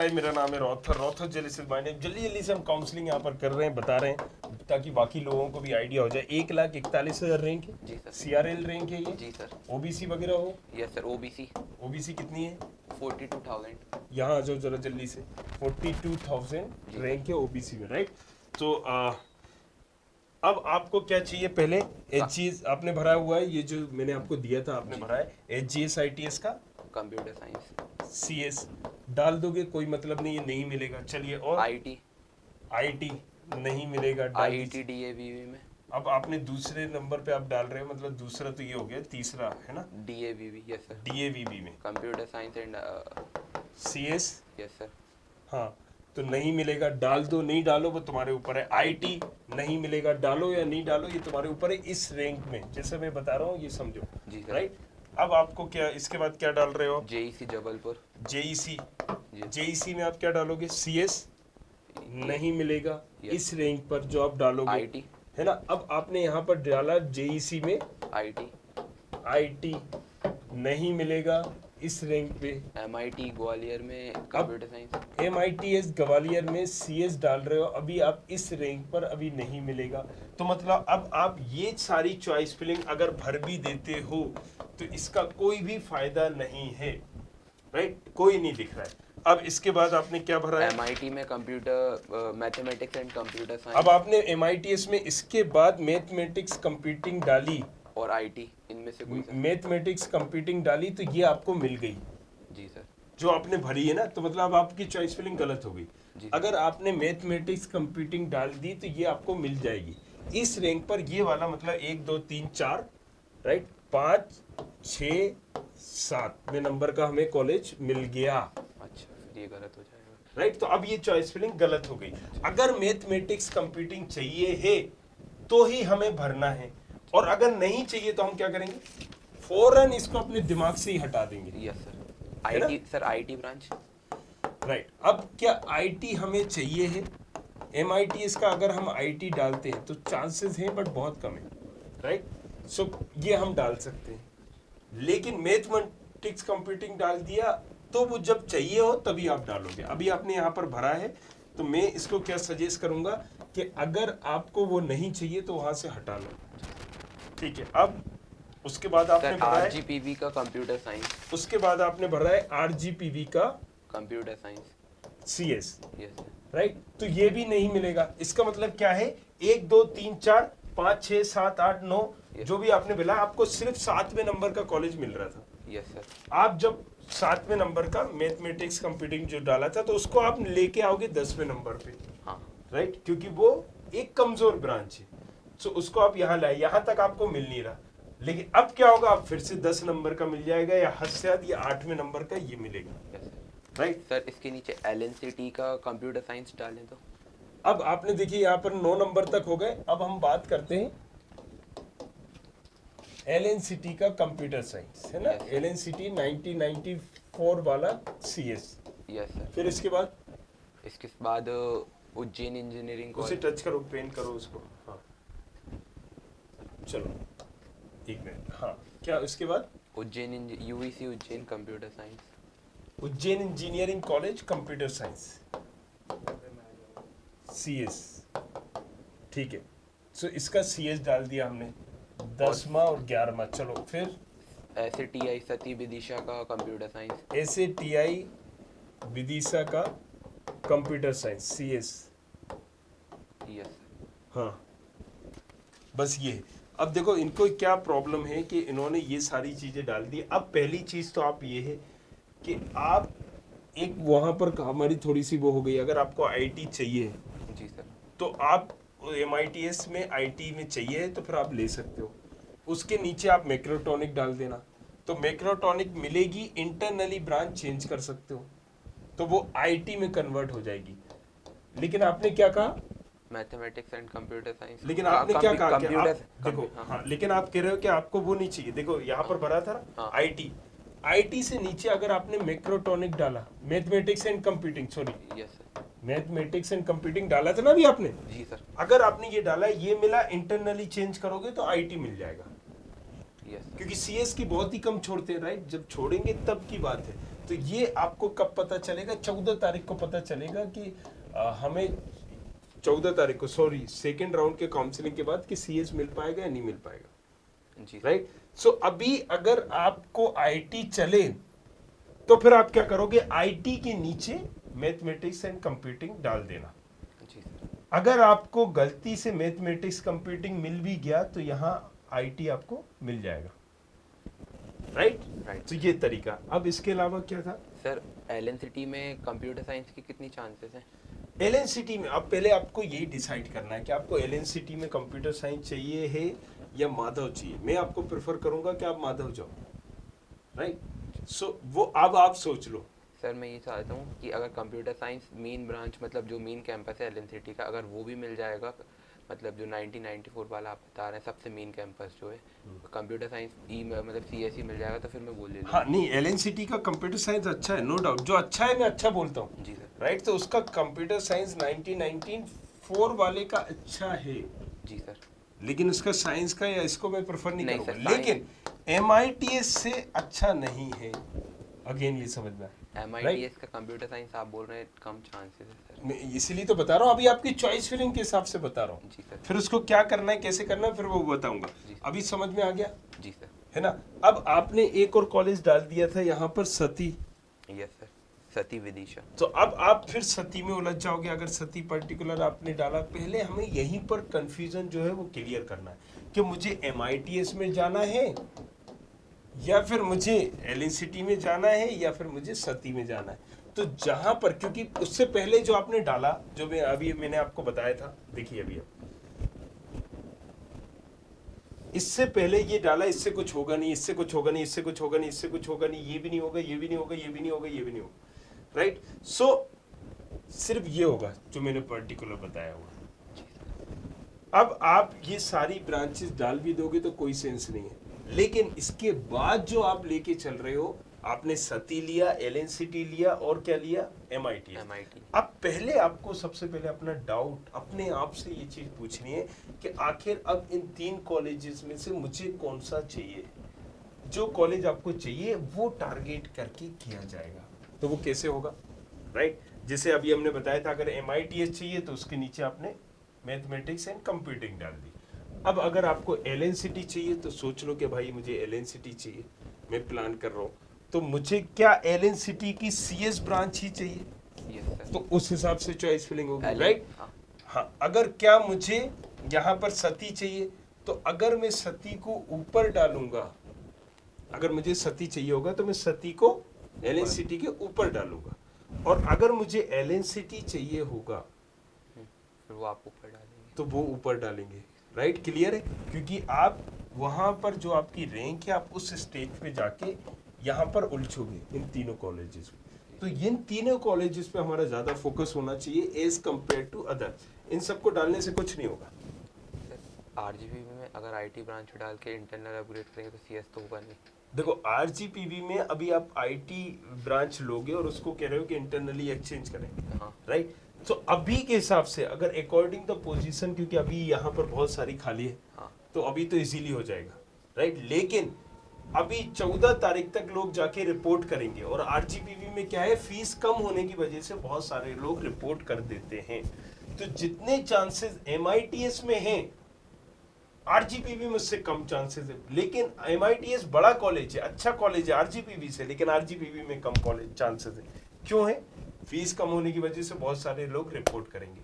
मेरा नाम है रॉथर रॉथर जेलिसिस माय नेम। जल्दी जल्दी से हम काउंसलिंग यहाँ पर कर रहे हैं, बता रहे हैं ताकि बाकी लोगों को भी आइडिया हो जाए। 1,41,000 रैंक है जी सर। CRL रैंक है ये। जी सर। ओबीसी वगैरह हो? Yes sir. ओबीसी ओबीसी कितनी है? 42,000। यहाँ आ जाओ जरा जल्दी से। 42,000 रैंक है ओबीसी में, राइट। तो अब आपको क्या चाहिए? पहले HGS आपने भरा हुआ है, ये जो मैंने आपको दिया था आपने भरा है। HGS ITS का कंप्यूटर साइंस। CS डाल दोगे, कोई मतलब नहीं, ये नहीं मिलेगा। चलिए, और IT नहीं मिलेगा, डाल IIT DAVV में। अब आपने दूसरे नंबर पे आप डाल रहे हो, मतलब दूसरा तो ये हो गया, तीसरा है ना DAVV। Yes sir. DAVV में computer science and CS। Yes sir. हाँ, तो नहीं मिलेगा, डाल दो। नहीं डालो वो तुम्हारे ऊपर है। IT नहीं मिलेगा, डालो या नहीं डालो ये तुम्हारे ऊपर है। इस रैंक में जैसे मैं बता रहा हूँ ये समझो, जी सर। राइट। अब आपको क्या इसके बाद क्या डाल रहे हो? JEC जबलपुर। JEC जी। JEC में आप क्या डालोगे? CS नहीं मिलेगा Yes. इस रैंक पर जो आप डालोगे, IT। है ना। अब आपने यहाँ पर डाला JEC में IT। नहीं मिलेगा इस रैंक पे। MIT ग्वालियर में कंप्यूटर साइंस। MITS ग्वालियर में CS डाल रहे हो, अभी आप इस रैंक पर अभी नहीं मिलेगा। तो मतलब अब आप ये सारी चॉइस फिलिंग अगर भर भी देते हो तो इसका कोई भी फायदा नहीं है, राइट। कोई नहीं दिख रहा है। अब इसके बाद आपने क्या भरा है? MIT में computer mathematics and computer science. अब आपने MITS में इसके बाद मैथमेटिक्स कंप्यूटिंग डाली और IT, इनमें से कोई सर? मैथमेटिक्स कंप्यूटिंग डाली तो ये आपको मिल गई जी सर। जो आपने भरी है ना। तो मतलब अब आपकी चॉइस फिलिंग गलत हो गई। जी। अगर आपने मैथमेटिक्स कंप्यूटिंग डाल दी तो ये आपको मिल जाएगी इस रैंक पर। ये वाला मतलब 1 2 3 4, राइट, 5 6 7 में नंबर का हमें कॉलेज मिल गया, अच्छा, फिर ये गलत हो जाएगा, राइट। तो अब ये चॉइस फिलिंग गलत हो गई। अगर मैथमेटिक्स कंप्यूटिंग चाहिए है तो ही हमें भरना है, और अगर नहीं चाहिए तो हम क्या करेंगे? फौरन इसको अपने दिमाग से ही हटा देंगे। Yes sir. है ना? IT sir, IT branch. Right. अब क्या IT हमें चाहिए है? MITS का अगर हम IT डालते हैं तो चांसेस हैं बट बहुत कम है, राइट। सो ये हम डाल सकते हैं। लेकिन मैथमेटिक्स कंप्यूटिंग डाल दिया तो वो जब चाहिए हो तभी आप डालोगे। अभी आपने यहाँ पर भरा है तो मैं इसको क्या सजेस्ट करूंगा कि अगर आपको वो नहीं चाहिए तो वहां से हटा लो, ठीक है। अब उसके बाद आपने सर भरा है RGPV का कंप्यूटर साइंस। उसके बाद आपने भरा है RGPV का computer science. CS, yes sir. Right. तो ये भी नहीं मिलेगा। इसका मतलब क्या है? 1 2 3 4 5 6 7 8 9 जो भी आपने मिला, आपको सिर्फ 7वें नंबर का कॉलेज मिल रहा था। Yes sir. आप जब 7वें नंबर का मैथमेटिक्स कंप्यूटिंग जो डाला था तो उसको आप लेके आओगे 10वें नंबर पे, हाँ। राइट, क्योंकि वो एक कमजोर ब्रांच है। सो उसको आप यहाँ लाए, यहाँ तक आपको मिल नहीं रहा। लेकिन अब क्या होगा? आप फिर से 10 नंबर का मिल जाएगा, या हद से हद या 8वें नंबर का ये मिलेगा, यस सर। राइट। सर इसके नीचे LNCT का कंप्यूटर साइंस डालें तो? अब आपने देखिए यहाँ पर 9 नंबर तक हो गए। अब हम बात करते हैं LNCT का कंप्यूटर साइंस, है ना। Yes. LNCT 1994 वाला CS। Yes sir. फिर इसके बाद इसके बाद उज्जैन इंजीनियरिंग उसे कॉलेज। टच करो, पेन करो उसको। हाँ, चलो 1 मिनट। हाँ, क्या इसके बाद? Ujjain UEC Ujjain computer science. Ujjain engineering college computer science CS, ठीक है। सो इसका CS डाल दिया हमने, 10वां और 11वां। चलो फिर SATI सती विदिशा का कंप्यूटर साइंस। SATI विदिशा का कंप्यूटर साइंस CS। यस। हाँ, बस ये। अब देखो इनको क्या प्रॉब्लम है कि इन्होंने ये सारी चीजें डाल दी। अब पहली चीज तो आप ये है कि आप एक वहां पर हमारी थोड़ी सी वो हो गई। अगर आपको IT चाहिए जी सर। तो आप MITS में IT में चाहिए तो फिर आप ले सकते हो। उसके नीचे आप मैक्रोटॉनिक डाल देना, तो मैक्रोटॉनिक मिलेगी। इंटरनली ब्रांच चेंज कर सकते हो तो वो IT में कन्वर्ट हो जाएगी। लेकिन आपने क्या कहा? Mathematics and computer science. लेकिन आपने क्या कहा कि आप देखो, हाँ। हाँ, लेकिन आप कह रहे हो कि आपको वो नहीं चाहिए। देखो यहाँ पर भरा था हाँ। IT से नीचे अगर आपने मैक्रोटॉनिक डाला, mathematics and computing, sorry, yes sir. Mathematics and computing डाला था ना अभी आपने। जी सर। अगर आपने ये डाला, ये मिला, इंटरनली चेंज करोगे तो IT मिल जाएगा। Yes sir. क्योंकि CS की बहुत ही कम छोड़ते हैं, राइट। जब छोड़ेंगे तब की बात है। तो ये आपको कब पता चलेगा? 14 तारीख को पता चलेगा कि हमें 14 तारीख को, सॉरी, सेकेंड राउंड के काउंसलिंग के बाद कि सीएस मिल पाएगा या नहीं मिल पाएगा। जी राइट। सो अभी अगर आपको आईटी चले तो फिर आप क्या करोगे? आईटी के नीचे मैथमेटिक्स एंड कंप्यूटिंग डाल देना। जी सर। अगर आपको गलती से मैथमेटिक्स कंप्यूटिंग मिल भी गया तो यहाँ आईटी आपको मिल जाएगा। राइट। राइट। तो ये तरीका। अब इसके अलावा क्या था सर एलएनसीटी में कंप्यूटर साइंस की कितनी चांसेस हैं? एलएनसीटी में? अब पहले आपको यही डिसाइड करना है कि आपको एलएनसीटी में कंप्यूटर साइंस चाहिए है या माधव चाहिए। मैं आपको प्रेफर करूंगा कि आप माधव जाओ। राइट। सो वो अब आप सोच लो। सर मैं ये चाहता हूँ कि अगर कंप्यूटर साइंस मेन ब्रांच मतलब जो मेन कैंपस है एलएनसीटी का, अगर वो भी मिल जाएगा, मतलब जो 1994 वाला आप बता रहे हैं सबसे मेन कैंपस जो है कंप्यूटर साइंस ई मतलब सीएसई मिल जाएगा तो फिर मैं बोल ले लूँगा। हाँ नहीं, एलएनसीटी का कंप्यूटर साइंस अच्छा है, नो डाउट। जो अच्छा है मैं अच्छा बोलता हूँ। जी सर। राइट। तो उसका कंप्यूटर साइंस 1994 वाले का अच्छा है, जी सर। लेकिन उसका साइंस का या इसको मैं प्रेफर नहीं नहीं करूंगा। सर, लेकिन एमआईटीएस से अच्छा नहीं है। अगेन ये समझना है। एमआईटीएस का कंप्यूटर साइंस आप बोल रहे हैं कम चांसेस है सर। मैं इसीलिए तो बता रहा हूँ, अभी आपकी चॉइस फिलिंग के हिसाब से बता रहा हूँ। जी सर। फिर उसको क्या करना है, कैसे करना है, फिर वो बताऊंगा। जी सर। अभी समझ में आ गया जी सर। है ना? अब आपने एक और कॉलेज डाल दिया था यहाँ पर, सती। यस सर, सती विदिशा। तो अब आप फिर सती में उलझ जाओगे अगर सती पर्टिकुलर आपने डाला। पहले हमें यहीं पर कंफ्यूजन जो है वो क्लियर करना है कि मुझे एमआईटीएस में जाना है या फिर मुझे एलएनसीटी में जाना है या फिर मुझे सती में जाना है। तो जहां पर, क्योंकि उससे पहले जो आपने डाला, जो मैं अभी मैंने आपको बताया था, देखिए अभी इससे पहले ये डाला, इससे कुछ होगा नहीं, इससे कुछ होगा नहीं, इससे कुछ होगा नहीं, इससे कुछ होगा नहीं, ये भी नहीं होगा, ये भी नहीं होगा, ये भी नहीं होगा, ये भी नहीं होगा। राइट। सो सिर्फ ये होगा जो मैंने पर्टिकुलर बताया हुआ। अब आप ये सारी ब्रांचेस डाल भी दोगे तो कोई सेंस नहीं है। लेकिन इसके बाद जो आप लेके चल रहे हो, आपने सती लिया, एलएनसीटी लिया और क्या लिया? एमआईटी। अब पहले आपको सबसे पहले अपना डाउट अपने आप से ये चीज पूछनी है कि आखिर अब इन 3 कॉलेजेस में से मुझे कौन सा चाहिए। जो कॉलेज आपको चाहिए वो टारगेट करके किया जाएगा। तो वो कैसे होगा? राइट। जैसे अभी हमने बताया था, अगर एमआईटीएस चाहिए तो उसके नीचे आपने मैथमेटिक्स एंड कंप्यूटिंग डाल दी। अब अगर आपको एलएनसीटी चाहिए तो सोच लो कि भाई मुझे एलएनसीटी चाहिए, मैं प्लान कर रहा हूँ, तो मुझे क्या एलएनसीटी की सीएस ब्रांच ही चाहिए? यस तो उस हिसाब से चॉइस फिलिंग होगी। राइट। हाँ। हाँ, अगर क्या मुझे यहाँ पर सती चाहिए तो अगर मैं सती को ऊपर डालूंगा, अगर मुझे सती चाहिए होगा तो मैं सती को एलएनसीटी के ऊपर डालूंगा। और अगर मुझे एलएनसीटी चाहिए होगा फिर वो आप ऊपर डालेंगे तो वो ऊपर डालेंगे। राइट। क्लियर है? क्योंकि आप वहां पर जो आपकी रैंक है, आप उस स्टेज पे जाके यहाँ पर उलझोगे इन तीनों कॉलेजेस में। तो इन तीनों कॉलेजेस पे हमारा ज्यादा फोकस होना चाहिए एज कंपेयर टू अदर। इन सबको डालने से कुछ नहीं होगा। आरजीपी में अगर आईटी ब्रांच डाल के इंटरनल अपग्रेड करेंगे तो सीएस तो होगा नहीं। देखो आरजीपीवी में अभी आप आईटी ब्रांच लोगे और उसको कह रहे हो कि इंटरनली एक्सचेंज करेंगे। हाँ। राइट। तो अभी के हिसाब से अगर अकॉर्डिंग द पोजीशन, क्योंकि अभी यहाँ पर बहुत सारी खाली है, हाँ। तो अभी तो इजीली हो जाएगा। राइट। लेकिन अभी 14 तारीख तक लोग जाके रिपोर्ट करेंगे और आरजीपीवी में क्या है, फीस कम होने की वजह से बहुत सारे लोग रिपोर्ट कर देते हैं। तो जितने चांसेस एमआईटीएस में हैं, आरजीपीवी में उससे कम चांसेस है। लेकिन एमआईटीएस बड़ा कॉलेज है, अच्छा कॉलेज है आरजीपीवी से, लेकिन आरजीपीवी में कम कॉलेज चांसेस है। क्यों है? फीस कम होने की वजह से बहुत सारे लोग रिपोर्ट करेंगे।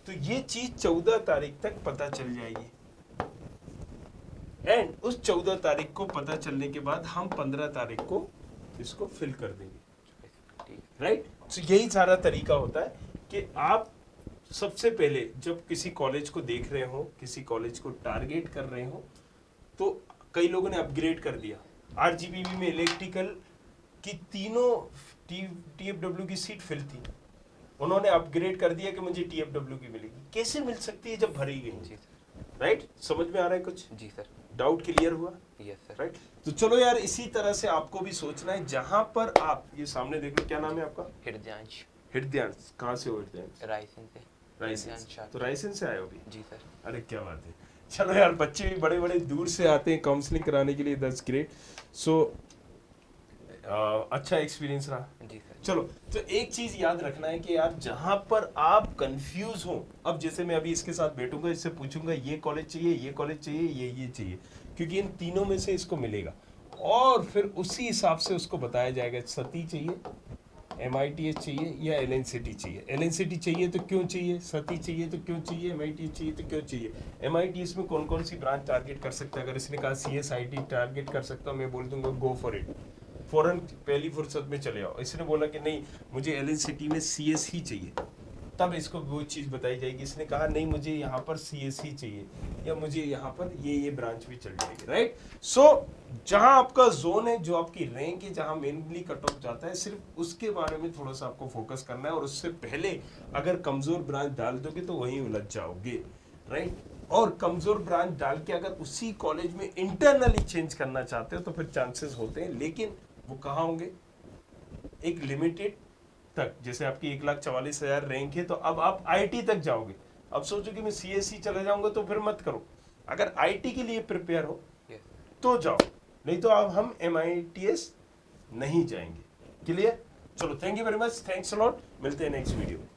तो ये चीज 14 तारीख तक पता चल जाएगी। एंड उस 14 तारीख को पता चलने के बाद हम 15 तारीख को इसको फिल कर देंगे। राइट। तो यही सारा तरीका होता है कि आप सबसे पहले जब किसी कॉलेज को देख रहे हो, किसी कॉलेज को टारगेट कर रहे हो, तो कई लोगों ने अपग्रेड कर दिया। आरजीपीवी में इलेक्ट्रिकल की तीनों टीएफडब्ल्यू की सीट फिल थी, उन्होंने अपग्रेड कर दिया कि मुझे टीएफडब्ल्यू की मिलेगी। कैसे मिल सकती है जब भरी गई? राइट। समझ में आ रहा है कुछ? जी सर। डाउट क्लियर हुआ? Yes sir. राइट। तो चलो यार, इसी तरह से आपको भी सोचना है। जहां पर आप ये सामने देख लो, क्या नाम है आपका? हृदयांश। हृदयांश। कहाँ से हो हृदयांश? रायसेन से। रायसेन। तो रायसेन से आए हो भी? जी सर। अरे क्या बात है। चलो यार, बच्चे भी बड़े बड़े दूर से आते हैं काउंसलिंग कराने के लिए, दैट्स ग्रेट। सो अच्छा एक्सपीरियंस रहा। जी सर। चलो, तो एक चीज याद रखना है कि यार जहां पर आप कंफ्यूज हो, अब जैसे मैं अभी इसके साथ बैठूंगा, इससे पूछूंगा ये कॉलेज चाहिए, ये कॉलेज चाहिए, ये चाहिए, क्योंकि इन तीनों में से इसको मिलेगा, और फिर उसी हिसाब से उसको बताया जाएगा सती चाहिए, MITS चाहिए या LNCT चाहिए। LNCT चाहिए तो क्यों चाहिए, सती चाहिए तो क्यों चाहिए, MITS चाहिए तो क्यों चाहिए। MITS में कौन कौन सी ब्रांच टारगेट कर सकता है, अगर इसने कहा CSIT टारगेट कर सकता हूँ, मैं बोल दूंगा गो फॉर इट, फौरन पहली फुर्सत में चले आओ। इसने बोला कि नहीं मुझे LNCT में CS ही चाहिए, तब इसको वो चीज़ बताई जाएगी। इसने कहा नहीं मुझे यहाँ पर CS ही चाहिए, या मुझे यहाँ पर ये ब्रांच भी चल जाएगी, राइट। सो जहाँ आपका जोन है, जो आपकी रैंक है, जहाँ मेनली कट ऑफ जाता है, सिर्फ उसके बारे में थोड़ा सा आपको फोकस करना है, और उससे पहले अगर कमजोर ब्रांच डाल दोगे तो वहीं उलझ जाओगे, राइट। और कमजोर ब्रांच डाल के अगर उसी कॉलेज में इंटरनली चेंज करना चाहते हो तो फिर चांसेस होते हैं, लेकिन वो कहाँ होंगे, एक लिमिटेड तक। जैसे आपकी 1,44,000 रैंक है, तो अब आप IT तक जाओगे। अब सोचो कि मैं CSE चला जाऊंगा, तो फिर मत करो। अगर IT के लिए प्रिपेयर हो यस। तो जाओ, नहीं तो अब हम MITS नहीं जाएंगे। क्लियर? चलो, thank you very much, thanks a lot, मिलते हैं नेक्स्ट वीडियो में।